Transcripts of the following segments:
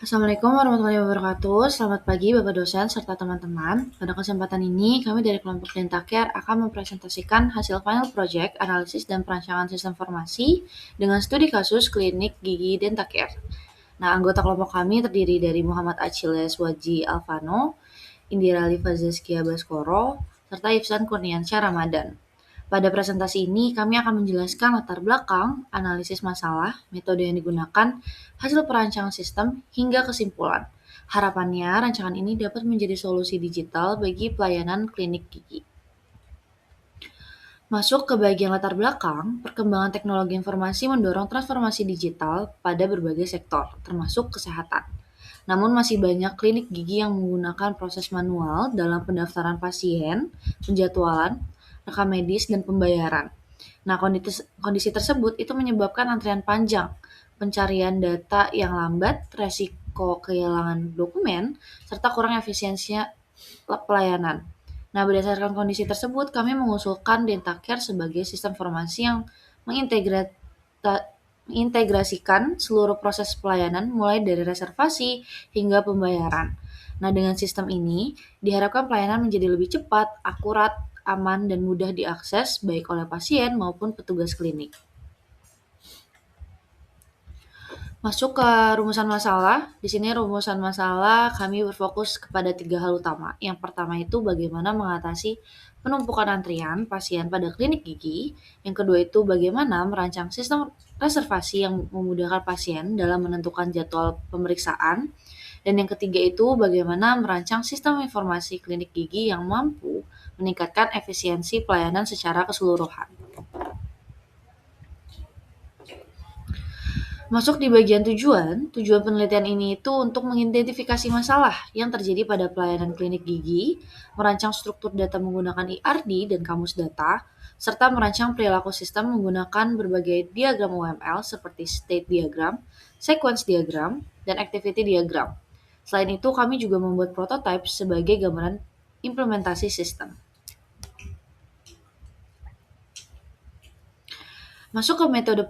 Assalamualaikum warahmatullahi wabarakatuh. Selamat pagi Bapak dosen serta teman-teman. Pada kesempatan ini, kami dari kelompok Dentaker akan mempresentasikan hasil final project, analisis dan perancangan sistem formasi dengan studi kasus klinik gigi Dentaker. Nah, anggota kelompok kami terdiri dari Muhammad Achilles Waji Alvano, Indira Alifa Zaskia Baskoro, serta Ifsan Kurniansyah Ramadan. Pada presentasi ini, kami akan menjelaskan latar belakang, analisis masalah, metode yang digunakan, hasil perancangan sistem, hingga kesimpulan. Harapannya, rancangan ini dapat menjadi solusi digital bagi pelayanan klinik gigi. Masuk ke bagian latar belakang, perkembangan teknologi informasi mendorong transformasi digital pada berbagai sektor, termasuk kesehatan. Namun masih banyak klinik gigi yang menggunakan proses manual dalam pendaftaran pasien, penjadwalan, rekam medis, dan pembayaran. Nah, kondisi tersebut itu menyebabkan antrian panjang, pencarian data yang lambat, resiko kehilangan dokumen, serta kurang efisiensinya pelayanan. Nah, berdasarkan kondisi tersebut, kami mengusulkan Dentacare sebagai sistem informasi yang mengintegrasikan seluruh proses pelayanan mulai dari reservasi hingga pembayaran. Nah, dengan sistem ini, diharapkan pelayanan menjadi lebih cepat, akurat, aman, dan mudah diakses baik oleh pasien maupun petugas klinik. Masuk ke rumusan masalah. Di sini rumusan masalah kami berfokus kepada 3 hal utama. Yang pertama itu bagaimana mengatasi penumpukan antrian pasien pada klinik gigi. Yang kedua itu bagaimana merancang sistem reservasi yang memudahkan pasien dalam menentukan jadwal pemeriksaan. Dan yang ketiga itu bagaimana merancang sistem informasi klinik gigi yang mampu meningkatkan efisiensi pelayanan secara keseluruhan. Masuk di bagian tujuan, tujuan penelitian ini itu untuk mengidentifikasi masalah yang terjadi pada pelayanan klinik gigi, merancang struktur data menggunakan IRD dan kamus data, serta merancang perilaku sistem menggunakan berbagai diagram UML seperti state diagram, sequence diagram, dan activity diagram. Selain itu, kami juga membuat prototype sebagai gambaran implementasi sistem. Masuk ke metode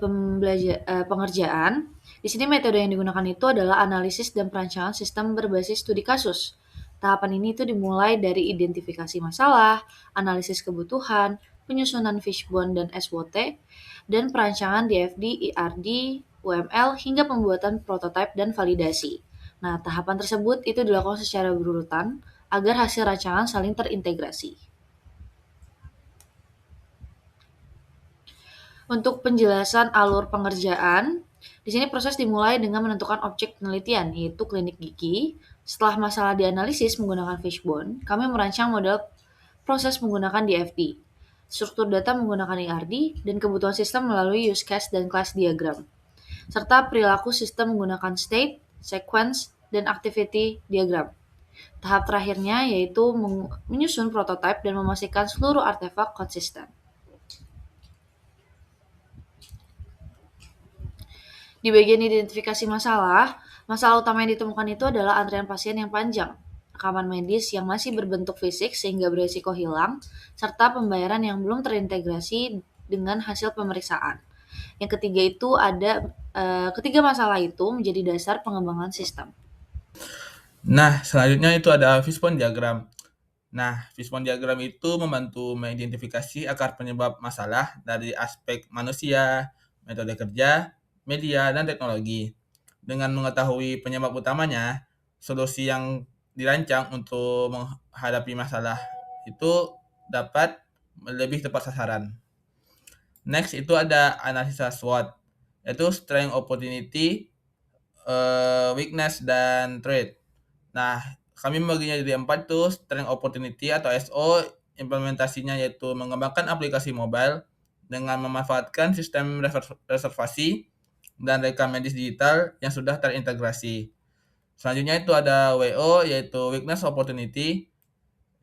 pengerjaan. Di sini metode yang digunakan itu adalah analisis dan perancangan sistem berbasis studi kasus. Tahapan ini itu dimulai dari identifikasi masalah, analisis kebutuhan, penyusunan fishbone dan SWOT, dan perancangan DFD, IRD, UML, hingga pembuatan prototipe dan validasi. Nah, tahapan tersebut itu dilakukan secara berurutan agar hasil rancangan saling terintegrasi. Untuk penjelasan alur pengerjaan, di sini proses dimulai dengan menentukan objek penelitian, yaitu klinik gigi. Setelah masalah dianalisis menggunakan fishbone, kami merancang model proses menggunakan DFD, struktur data menggunakan IRD, dan kebutuhan sistem melalui use case dan class diagram, serta perilaku sistem menggunakan state, sequence, dan activity diagram. Tahap terakhirnya yaitu menyusun prototipe dan memastikan seluruh artefak konsisten. Di bagian identifikasi masalah, masalah utama yang ditemukan itu adalah antrian pasien yang panjang, rekaman medis yang masih berbentuk fisik sehingga berisiko hilang, serta pembayaran yang belum terintegrasi dengan hasil pemeriksaan. Yang ketiga itu ketiga masalah itu menjadi dasar pengembangan sistem. Nah, selanjutnya itu ada fishbone diagram. Nah, fishbone diagram itu membantu mengidentifikasi akar penyebab masalah dari aspek manusia, metode kerja, media, dan teknologi. Dengan mengetahui penyebab utamanya, solusi yang dirancang untuk menghadapi masalah itu dapat lebih tepat sasaran. Next itu ada analisa SWOT, yaitu strength, opportunity, weakness, dan threat. Nah, kami membaginya jadi 4 tuh, strength opportunity atau SO, implementasinya yaitu mengembangkan aplikasi mobile dengan memanfaatkan sistem reservasi dan rekam medis digital yang sudah terintegrasi. Selanjutnya itu ada WO, yaitu weakness opportunity,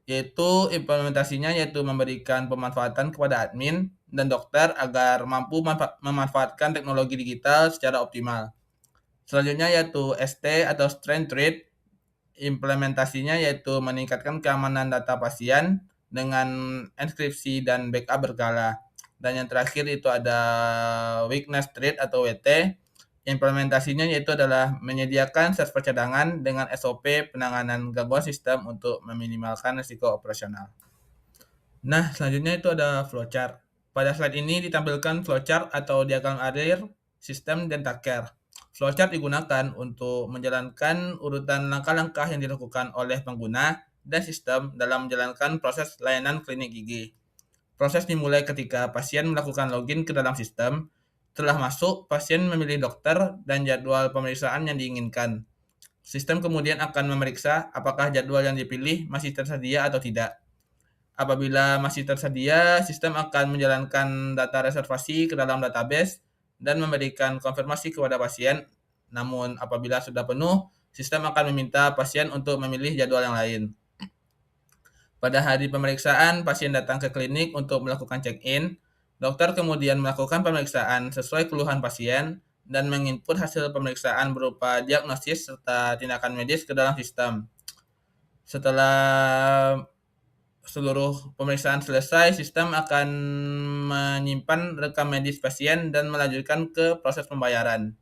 yaitu implementasinya yaitu memberikan pemanfaatan kepada admin dan dokter agar mampu memanfaatkan teknologi digital secara optimal. Selanjutnya yaitu ST atau strength trade, implementasinya yaitu meningkatkan keamanan data pasien dengan enkripsi dan backup berkala. Dan yang terakhir itu ada weakness trade atau WT, Implementasinya yaitu adalah menyediakan server cadangan dengan SOP penanganan gangguan sistem untuk meminimalkan risiko operasional. Nah, selanjutnya itu ada flowchart. Pada slide ini ditampilkan flowchart atau diagram arir sistem Dentacare. Flowchart digunakan untuk menjalankan urutan langkah-langkah yang dilakukan oleh pengguna dan sistem dalam menjalankan proses layanan klinik gigi. Proses dimulai ketika pasien melakukan login ke dalam sistem. Setelah masuk, pasien memilih dokter dan jadwal pemeriksaan yang diinginkan. Sistem kemudian akan memeriksa apakah jadwal yang dipilih masih tersedia atau tidak. Apabila masih tersedia, sistem akan menjalankan data reservasi ke dalam database dan memberikan konfirmasi kepada pasien. Namun, apabila sudah penuh, sistem akan meminta pasien untuk memilih jadwal yang lain. Pada hari pemeriksaan, pasien datang ke klinik untuk melakukan check-in. Dokter kemudian melakukan pemeriksaan sesuai keluhan pasien dan menginput hasil pemeriksaan berupa diagnosis serta tindakan medis ke dalam sistem. Setelah seluruh pemeriksaan selesai, sistem akan menyimpan rekam medis pasien dan melanjutkan ke proses pembayaran.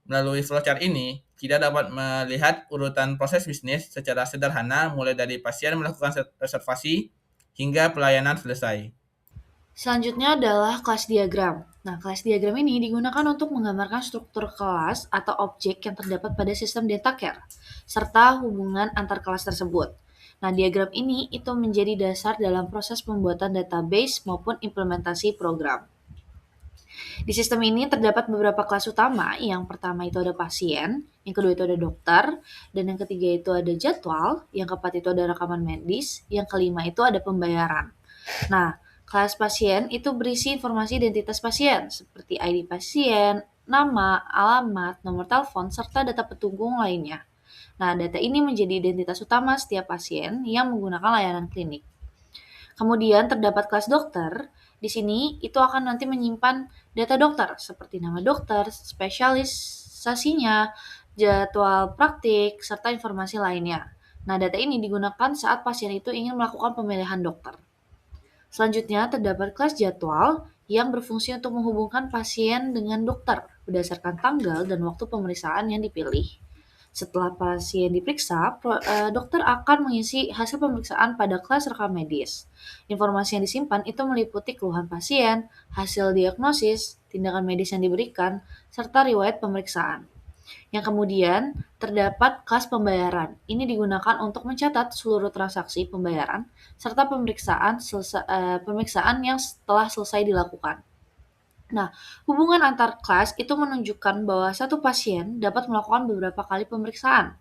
Melalui flowchart ini, kita dapat melihat urutan proses bisnis secara sederhana mulai dari pasien melakukan reservasi hingga pelayanan selesai. Selanjutnya adalah kelas diagram. Nah, kelas diagram ini digunakan untuk menggambarkan struktur kelas atau objek yang terdapat pada sistem Dentacare, serta hubungan antar kelas tersebut. Nah, diagram ini itu menjadi dasar dalam proses pembuatan database maupun implementasi program. Di sistem ini terdapat beberapa kelas utama. Yang pertama itu ada pasien, yang kedua itu ada dokter, dan yang ketiga itu ada jadwal, yang keempat itu ada rekaman medis, yang kelima itu ada pembayaran. Nah, kelas pasien itu berisi informasi identitas pasien seperti ID pasien, nama, alamat, nomor telepon, serta data petunggung lainnya. Nah, data ini menjadi identitas utama setiap pasien yang menggunakan layanan klinik. Kemudian terdapat kelas dokter. Di sini itu akan nanti menyimpan data dokter seperti nama dokter, spesialisasinya, jadwal praktik, serta informasi lainnya. Nah, data ini digunakan saat pasien itu ingin melakukan pemilihan dokter. Selanjutnya terdapat kelas jadwal yang berfungsi untuk menghubungkan pasien dengan dokter berdasarkan tanggal dan waktu pemeriksaan yang dipilih. Setelah pasien diperiksa, dokter akan mengisi hasil pemeriksaan pada kelas rekam medis. Informasi yang disimpan itu meliputi keluhan pasien, hasil diagnosis, tindakan medis yang diberikan, serta riwayat pemeriksaan. Yang kemudian terdapat kelas pembayaran. Ini digunakan untuk mencatat seluruh transaksi pembayaran serta pemeriksaan yang telah selesai dilakukan. Nah, hubungan antar kelas itu menunjukkan bahwa satu pasien dapat melakukan beberapa kali pemeriksaan.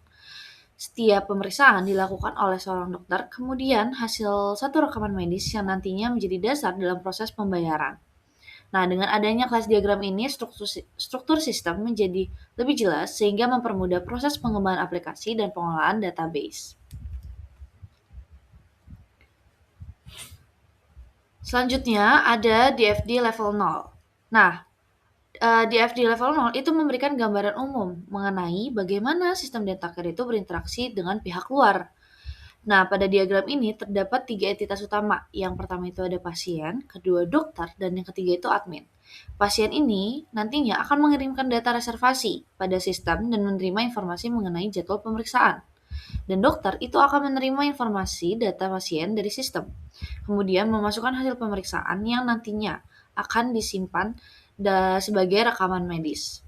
Setiap pemeriksaan dilakukan oleh seorang dokter, kemudian hasil satu rekaman medis yang nantinya menjadi dasar dalam proses pembayaran. Nah, dengan adanya kelas diagram ini, struktur sistem menjadi lebih jelas sehingga mempermudah proses pengembangan aplikasi dan pengolahan database. Selanjutnya ada DFD level 0. Nah, DFD level 0 itu memberikan gambaran umum mengenai bagaimana sistem Dentacare itu berinteraksi dengan pihak luar. Nah, pada diagram ini terdapat 3 entitas utama. Yang pertama itu ada pasien, kedua dokter, dan yang ketiga itu admin. Pasien ini nantinya akan mengirimkan data reservasi pada sistem dan menerima informasi mengenai jadwal pemeriksaan. Dan dokter itu akan menerima informasi data pasien dari sistem. Kemudian memasukkan hasil pemeriksaan yang nantinya akan disimpan sebagai rekaman medis.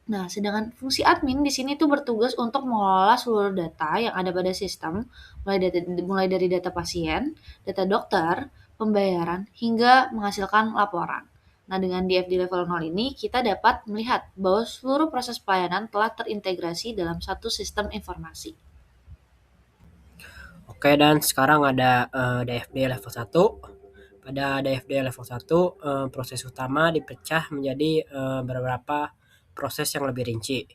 Nah, sedangkan fungsi admin di sini tuh bertugas untuk mengelola seluruh data yang ada pada sistem, mulai dari data pasien, data dokter, pembayaran, hingga menghasilkan laporan. Nah, dengan DFD level 0 ini, kita dapat melihat bahwa seluruh proses pelayanan telah terintegrasi dalam satu sistem informasi. Oke, dan sekarang ada DFD level 1. Pada DFD level 1, proses utama dipecah menjadi beberapa proses yang lebih rinci.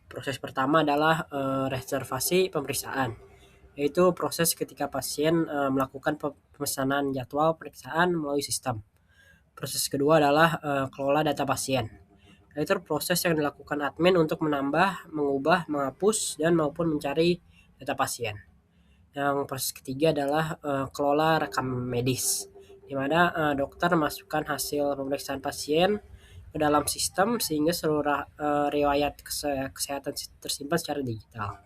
Proses pertama adalah reservasi pemeriksaan, yaitu proses ketika pasien melakukan pemesanan jadwal pemeriksaan melalui sistem. Proses kedua adalah kelola data pasien, yaitu proses yang dilakukan admin untuk menambah, mengubah, menghapus, dan maupun mencari data pasien. Yang proses ketiga adalah kelola rekam medis, di mana dokter masukkan hasil pemeriksaan pasien ke dalam sistem sehingga seluruh riwayat kesehatan tersimpan secara digital.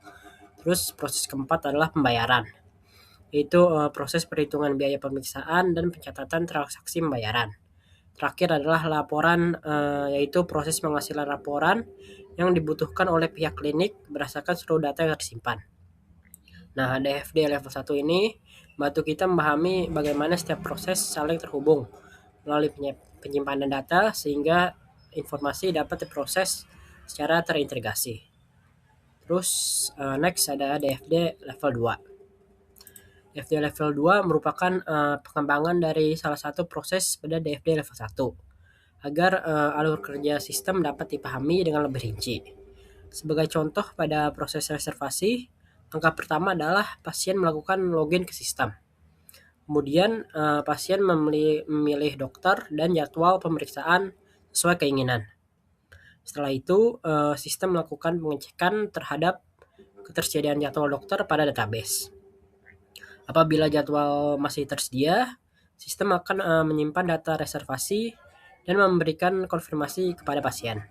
Terus proses keempat adalah pembayaran, yaitu proses perhitungan biaya pemeriksaan dan pencatatan transaksi pembayaran. Terakhir adalah laporan, yaitu proses penghasilan laporan yang dibutuhkan oleh pihak klinik berdasarkan seluruh data yang tersimpan. Nah, DFD level 1 ini membantu kita memahami bagaimana setiap proses saling terhubung melalui penyimpanan data sehingga informasi dapat diproses secara terintegrasi. Terus next ada DFD level 2. DFD level 2 merupakan pengembangan dari salah satu proses pada DFD level 1 agar alur kerja sistem dapat dipahami dengan lebih rinci. Sebagai contoh pada proses reservasi, langkah pertama adalah pasien melakukan login ke sistem. Kemudian pasien memilih dokter dan jadwal pemeriksaan sesuai keinginan. Setelah itu sistem melakukan pengecekan terhadap ketersediaan jadwal dokter pada database. Apabila jadwal masih tersedia, sistem akan menyimpan data reservasi dan memberikan konfirmasi kepada pasien.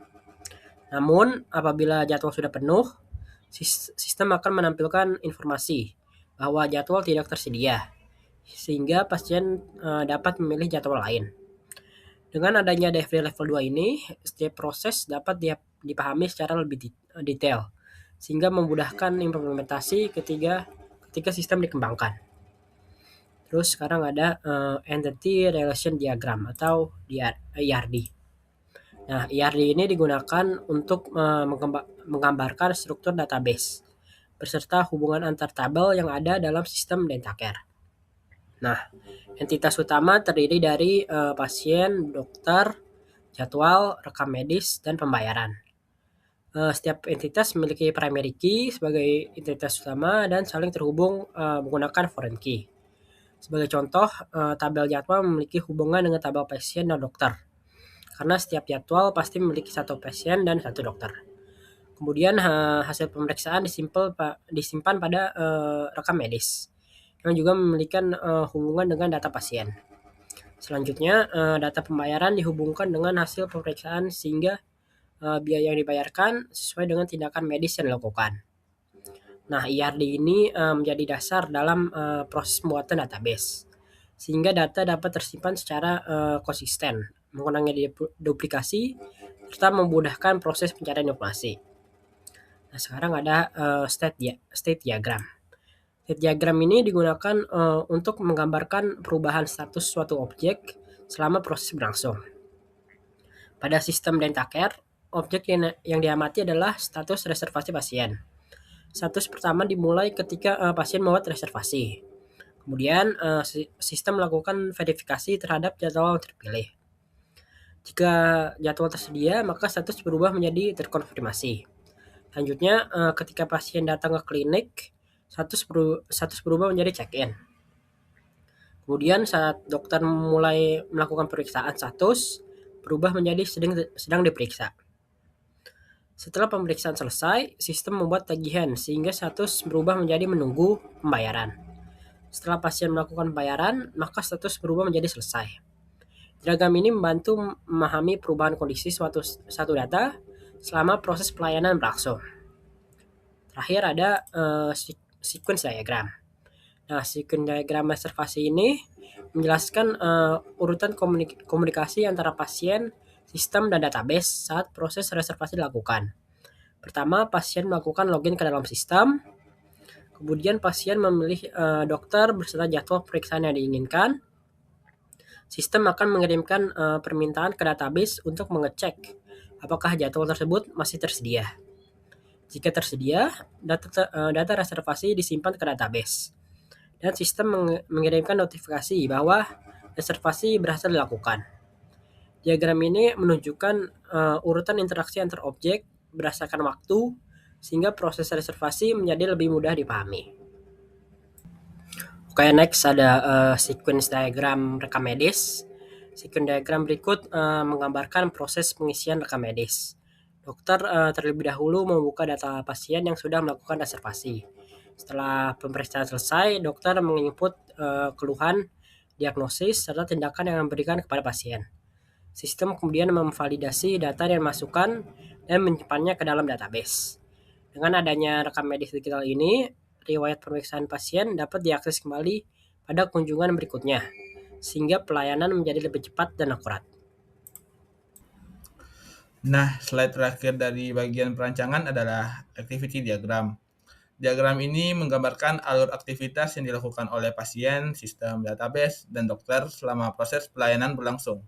Namun, apabila jadwal sudah penuh, sistem akan menampilkan informasi bahwa jadwal tidak tersedia, sehingga pasien dapat memilih jadwal lain. Dengan adanya DFD level 2 ini, setiap proses dapat dipahami secara lebih detail, sehingga memudahkan implementasi ketika sistem dikembangkan. Terus sekarang ada Entity Relation Diagram atau ERD. Nah, ERD ini digunakan untuk menggambarkan struktur database beserta hubungan antar tabel yang ada dalam sistem Dentacare. Nah, entitas utama terdiri dari pasien, dokter, jadwal, rekam medis, dan pembayaran. Setiap entitas memiliki primary key sebagai entitas utama dan saling terhubung menggunakan foreign key. Sebagai contoh, tabel jadwal memiliki hubungan dengan tabel pasien dan dokter, karena setiap jadwal pasti memiliki satu pasien dan satu dokter. Kemudian hasil pemeriksaan disimpan pada rekam medis, yang juga memiliki hubungan dengan data pasien. Selanjutnya, data pembayaran dihubungkan dengan hasil pemeriksaan sehingga biaya yang dibayarkan sesuai dengan tindakan medis yang dilakukan. Nah, ERD ini menjadi dasar dalam proses pembuatan database, sehingga data dapat tersimpan secara konsisten, mengurangi duplikasi, serta memudahkan proses pencarian informasi. Nah, sekarang ada state diagram. State diagram ini digunakan untuk menggambarkan perubahan status suatu objek selama proses berlangsung. Pada sistem Dentacare, objek yang diamati adalah status reservasi pasien. Status pertama dimulai ketika pasien membuat reservasi. Kemudian sistem melakukan verifikasi terhadap jadwal yang terpilih. Jika jadwal tersedia, maka status berubah menjadi terkonfirmasi. Selanjutnya, ketika pasien datang ke klinik, status berubah menjadi check-in. Kemudian saat dokter mulai melakukan pemeriksaan, status berubah menjadi sedang diperiksa. Setelah pemeriksaan selesai, sistem membuat tagihan sehingga status berubah menjadi menunggu pembayaran. Setelah pasien melakukan pembayaran, maka status berubah menjadi selesai. Diagram ini membantu memahami perubahan kondisi satu data selama proses pelayanan berlangsung. Terakhir ada sequence diagram. Nah, sequence diagram reservasi ini menjelaskan urutan komunikasi antara pasien, sistem, dan database saat proses reservasi dilakukan. Pertama, pasien melakukan login ke dalam sistem. Kemudian pasien memilih dokter beserta jadwal pemeriksaan yang diinginkan. Sistem akan mengirimkan permintaan ke database untuk mengecek apakah jadwal tersebut masih tersedia. Jika tersedia, data reservasi disimpan ke database. Dan sistem mengirimkan notifikasi bahwa reservasi berhasil dilakukan. Diagram ini menunjukkan urutan interaksi antar objek berdasarkan waktu, sehingga proses reservasi menjadi lebih mudah dipahami. Oke, next ada sequence diagram rekam medis. Sequence diagram berikut menggambarkan proses pengisian rekam medis. Dokter terlebih dahulu membuka data pasien yang sudah melakukan reservasi. Setelah pemeriksaan selesai, dokter menginput keluhan, diagnosis, serta tindakan yang diberikan kepada pasien. Sistem kemudian memvalidasi data dan masukan dan menyimpannya ke dalam database. Dengan adanya rekam medis digital ini, riwayat pemeriksaan pasien dapat diakses kembali pada kunjungan berikutnya, sehingga pelayanan menjadi lebih cepat dan akurat. Nah, slide terakhir dari bagian perancangan adalah activity diagram. Diagram ini menggambarkan alur aktivitas yang dilakukan oleh pasien, sistem database, dan dokter selama proses pelayanan berlangsung.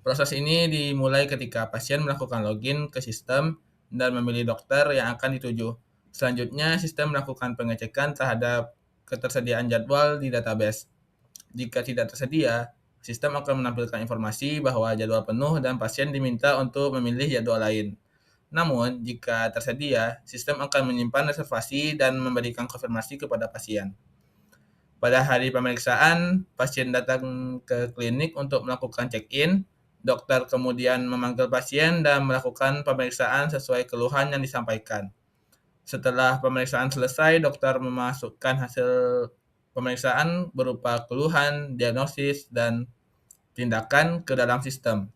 Proses ini dimulai ketika pasien melakukan login ke sistem dan memilih dokter yang akan dituju. Selanjutnya, sistem melakukan pengecekan terhadap ketersediaan jadwal di database. Jika tidak tersedia, sistem akan menampilkan informasi bahwa jadwal penuh dan pasien diminta untuk memilih jadwal lain. Namun, jika tersedia, sistem akan menyimpan reservasi dan memberikan konfirmasi kepada pasien. Pada hari pemeriksaan, pasien datang ke klinik untuk melakukan check-in. Dokter kemudian memanggil pasien dan melakukan pemeriksaan sesuai keluhan yang disampaikan. Setelah pemeriksaan selesai, dokter memasukkan hasil pemeriksaan berupa keluhan, diagnosis, dan tindakan ke dalam sistem.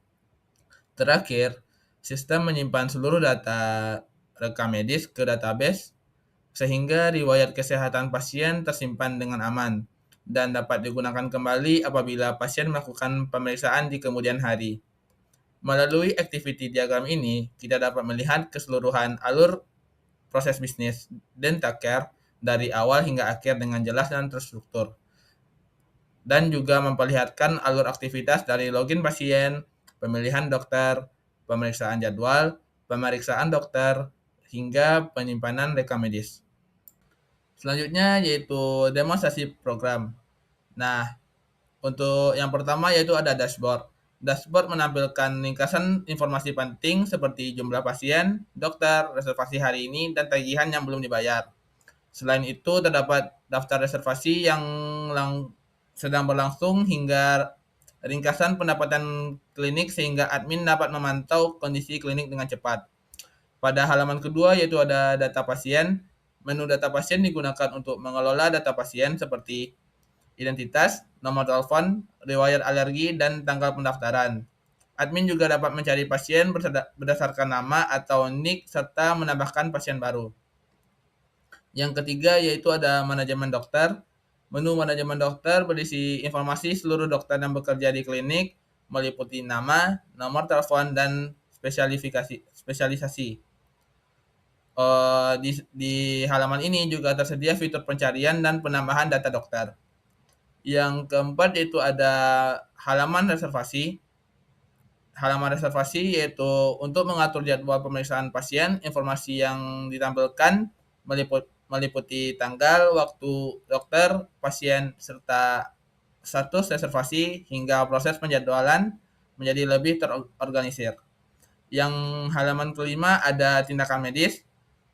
Terakhir, sistem menyimpan seluruh data rekam medis ke database sehingga riwayat kesehatan pasien tersimpan dengan aman dan dapat digunakan kembali apabila pasien melakukan pemeriksaan di kemudian hari. Melalui activity diagram ini, kita dapat melihat keseluruhan alur proses bisnis dental care dari awal hingga akhir dengan jelas dan terstruktur. Dan juga memperlihatkan alur aktivitas dari login pasien, pemilihan dokter, pemeriksaan jadwal, pemeriksaan dokter, hingga penyimpanan rekam medis. Selanjutnya yaitu demonstrasi program. Nah, untuk yang pertama yaitu ada dashboard. Dashboard menampilkan ringkasan informasi penting seperti jumlah pasien, dokter, reservasi hari ini, dan tagihan yang belum dibayar. Selain itu, terdapat daftar reservasi yang sedang berlangsung hingga ringkasan pendapatan klinik sehingga admin dapat memantau kondisi klinik dengan cepat. Pada halaman kedua yaitu ada data pasien. Menu data pasien digunakan untuk mengelola data pasien seperti identitas, nomor telepon, riwayat alergi, dan tanggal pendaftaran. Admin juga dapat mencari pasien berdasarkan nama atau NIK serta menambahkan pasien baru. Yang ketiga yaitu ada manajemen dokter. Menu manajemen dokter berisi informasi seluruh dokter yang bekerja di klinik, meliputi nama, nomor telepon, dan spesialisasi. Di halaman ini juga tersedia fitur pencarian dan penambahan data dokter. Yang keempat yaitu ada halaman reservasi. Halaman reservasi yaitu untuk mengatur jadwal pemeriksaan pasien. Informasi yang ditampilkan meliputi tanggal, waktu dokter, pasien, serta status reservasi hingga proses penjadwalan menjadi lebih terorganisir. Yang halaman kelima ada tindakan medis.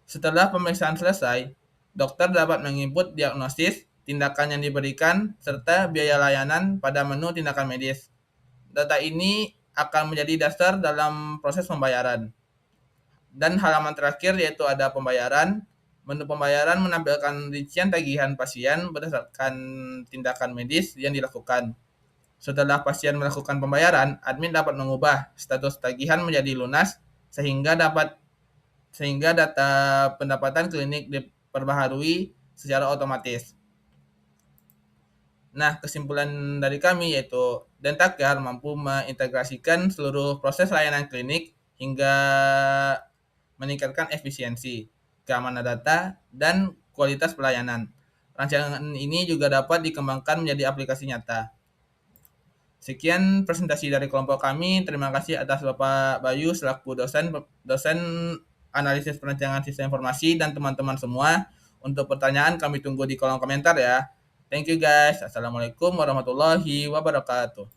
Setelah pemeriksaan selesai, dokter dapat menginput diagnosis, tindakan yang diberikan, serta biaya layanan pada menu tindakan medis. Data ini akan menjadi dasar dalam proses pembayaran. Dan halaman terakhir yaitu ada pembayaran. Menu pembayaran menampilkan rincian tagihan pasien berdasarkan tindakan medis yang dilakukan. Setelah pasien melakukan pembayaran, admin dapat mengubah status tagihan menjadi lunas sehingga data pendapatan klinik diperbaharui secara otomatis. Nah, kesimpulan dari kami yaitu Dentacare mampu mengintegrasikan seluruh proses layanan klinik hingga meningkatkan efisiensi, keamanan data, dan kualitas pelayanan. Rancangan ini juga dapat dikembangkan menjadi aplikasi nyata. Sekian presentasi dari kelompok kami. Terima kasih atas Bapak Bayu selaku dosen analisis perancangan sistem informasi dan teman-teman semua. Untuk pertanyaan kami tunggu di kolom komentar ya. Thank you guys. Assalamualaikum warahmatullahi wabarakatuh.